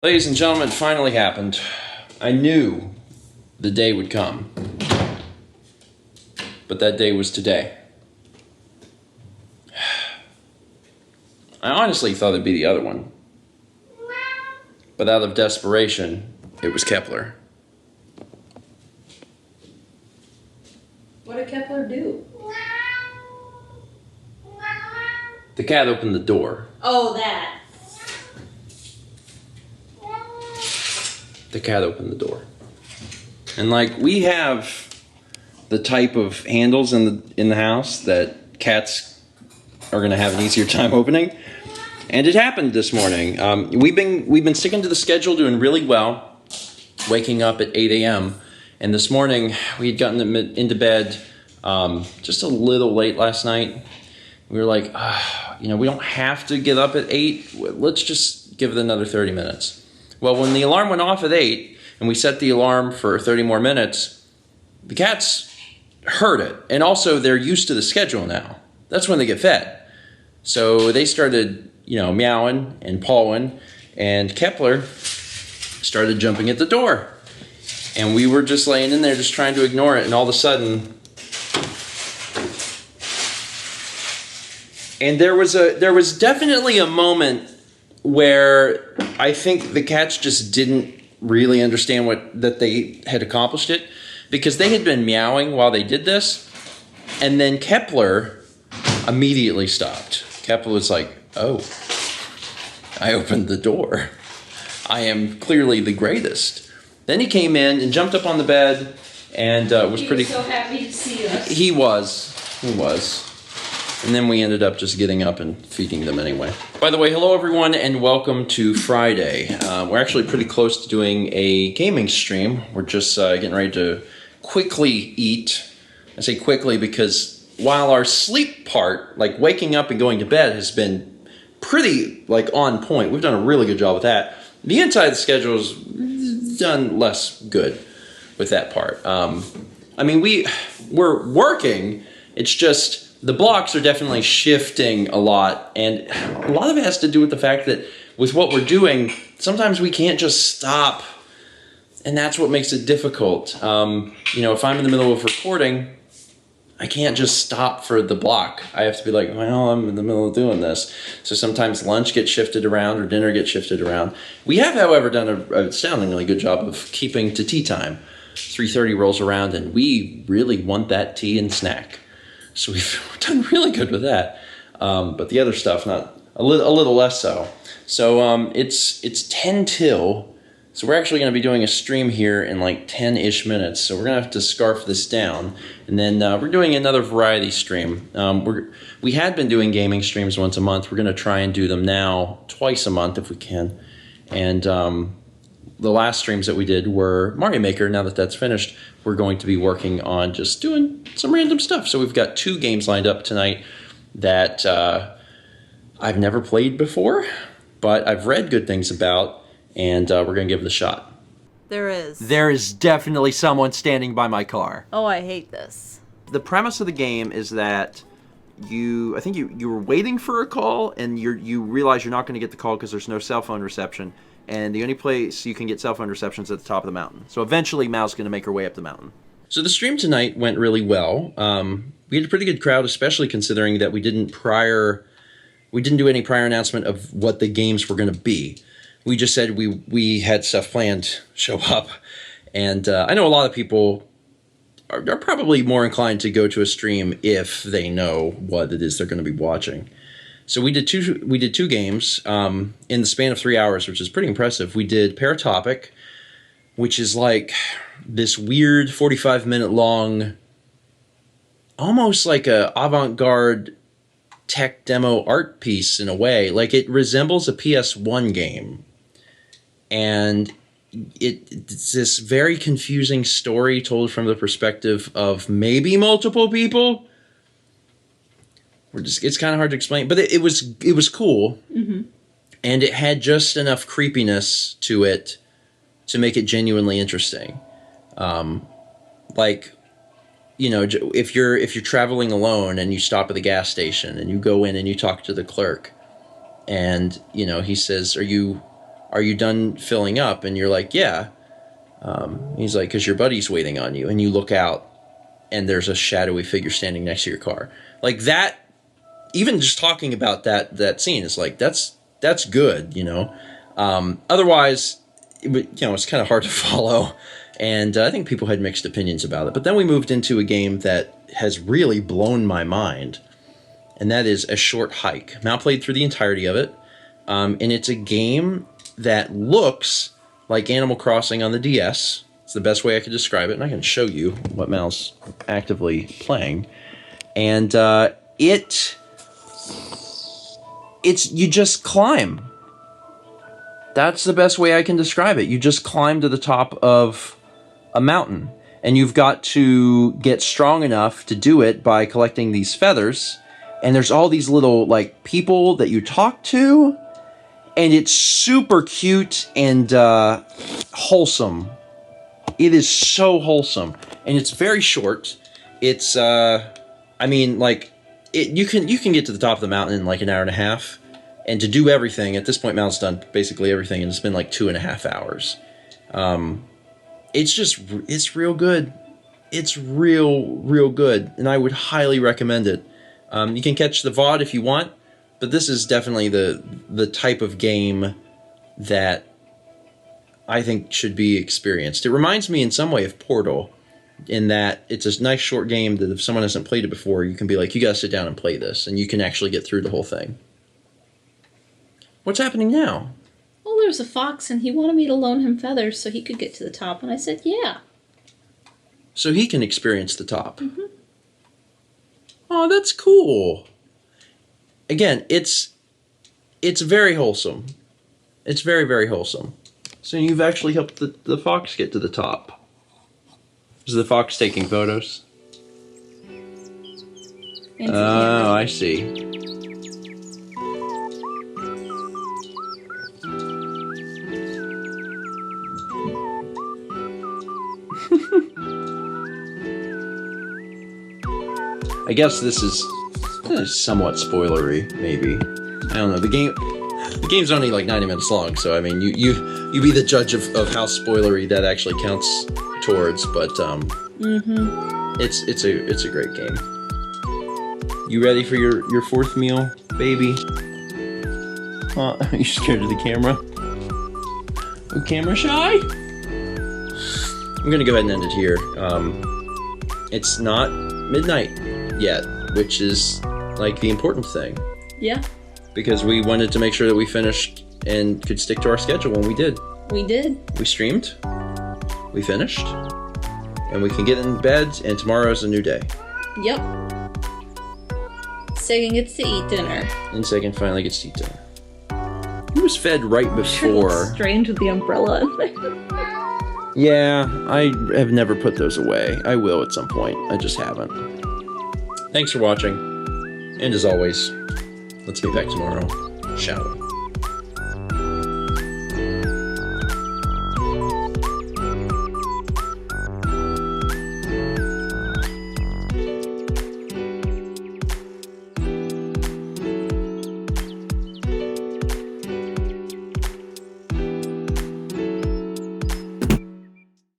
Ladies and gentlemen, it finally happened. I knew the day would come, but that day was today. I honestly thought it'd be the other one, but out of desperation, it was Kepler. What did Kepler do? The cat opened the door. Oh, that. The cat opened the door. And we have the type of handles in the house that cats are going to have an easier time opening. And it happened this morning. We've been sticking to the schedule, doing really well, waking up at 8 a.m. And this morning we had gotten into bed just a little late last night. We were like, we don't have to get up at 8. Let's just give it another 30 minutes. Well, when the alarm went off at 8 and we set the alarm for 30 more minutes, the cats heard it. And also they're used to the schedule now. That's when they get fed. So they started, meowing and pawing, and Kepler started jumping at the door. And we were just laying in there just trying to ignore it, and all of a sudden, and there was definitely a moment where I think the cats just didn't really understand that they had accomplished it, because they had been meowing while they did this, and then Kepler immediately stopped. Kepler was like, "Oh, I opened the door. I am clearly the greatest." Then he came in and jumped up on the bed and was pretty. He was so happy to see us. He was. And then we ended up just getting up and feeding them anyway. By the way, hello everyone and welcome to Friday. We're actually pretty close to doing a gaming stream. We're just getting ready to quickly eat. I say quickly because while our sleep part, waking up and going to bed, has been pretty on point. We've done a really good job with that. The inside of the schedule is done less good with that part. We're working. It's just the blocks are definitely shifting a lot, and a lot of it has to do with the fact that with what we're doing, sometimes we can't just stop, and that's what makes it difficult. If I'm in the middle of recording, I can't just stop for the block. I have to be like, well, I'm in the middle of doing this. So sometimes lunch gets shifted around or dinner gets shifted around. We have, however, done an astoundingly good job of keeping to tea time. 3:30 rolls around, and we really want that tea and snack. So we've done really good with that, but the other stuff not a little less so. So it's 10 till, so we're actually going to be doing a stream here in 10-ish minutes. So we're going to have to scarf this down, and then we're doing another variety stream. We had been doing gaming streams once a month. We're going to try and do them now twice a month if we can, and the last streams that we did were Mario Maker. Now that that's finished, we're going to be working on just doing some random stuff. So we've got 2 games lined up tonight that I've never played before, but I've read good things about, and we're going to give it a shot. There is. There is definitely someone standing by my car. Oh, I hate this. The premise of the game is that you were waiting for a call, and you realize you're not going to get the call because there's no cell phone reception. And the only place you can get cell phone reception is at the top of the mountain. So eventually, Mal's going to make her way up the mountain. So the stream tonight went really well. We had a pretty good crowd, especially considering that we didn't do any prior announcement of what the games were going to be. We just said we had stuff planned, show up. And I know a lot of people are probably more inclined to go to a stream if they know what it is they're going to be watching. So we did two games in the span of 3 hours, which is pretty impressive. We did Paratopic, which is this weird 45-minute long, almost like a avant-garde tech demo art piece in a way. It resembles a PS1 game. And it's this very confusing story told from the perspective of maybe multiple people. It's kind of hard to explain, but it was cool, Mm-hmm. and it had just enough creepiness to it to make it genuinely interesting. If you're traveling alone and you stop at the gas station and you go in and you talk to the clerk, and he says, "Are you are you done filling up? And you're like, yeah. He's like, because your buddy's waiting on you. And you look out, and there's a shadowy figure standing next to your car. Like that, even just talking about that scene is like, that's good, you know. Otherwise, it's kind of hard to follow. And I think people had mixed opinions about it. But then we moved into a game that has really blown my mind. And that is A Short Hike. Mal played through the entirety of it. And it's a game that looks like Animal Crossing on the DS. It's the best way I could describe it. And I can show you what Mal's actively playing. And it's you just climb. That's the best way I can describe it. You just climb to the top of a mountain. And you've got to get strong enough to do it by collecting these feathers. And there's all these little, like, people that you talk to. And it's super cute and wholesome. It is so wholesome. And it's very short. It's, you can get to the top of the mountain in like an hour and a half. And to do everything, at this point, Mal's done basically everything, and it's been like 2.5 hours. It's real good. It's real good. And I would highly recommend it. You can catch the VOD if you want, but this is definitely the type of game that I think should be experienced. It reminds me in some way of Portal, in that it's a nice short game that if someone hasn't played it before, you can be like, you gotta sit down and play this, and you can actually get through the whole thing. What's happening now? Well, there's a fox, and he wanted me to loan him feathers so he could get to the top, and I said, yeah. So he can experience the top. Mm-hmm. Oh, that's cool. Again, it's very wholesome. It's very, very wholesome. So you've actually helped the fox get to the top. Is the fox taking photos? Oh, I see. I guess this is somewhat spoilery, maybe. I don't know. The game's only like 90 minutes long, so I mean, you be the judge of how spoilery that actually counts towards. But it's a great game. You ready for your fourth meal, baby? Are you scared of the camera? Are you camera shy? I'm gonna go ahead and end it here. It's not midnight yet, which is like the important thing. Yeah. Because we wanted to make sure that we finished and could stick to our schedule, and we did. We did. We streamed, we finished, and we can get in bed, and tomorrow's a new day. Yep. Sagan gets to eat dinner. And Sagan finally gets to eat dinner. He was fed right before. Strange with the umbrella in there. Yeah, I have never put those away. I will at some point. I just haven't. Thanks for watching. And as always, let's meet back tomorrow. Ciao.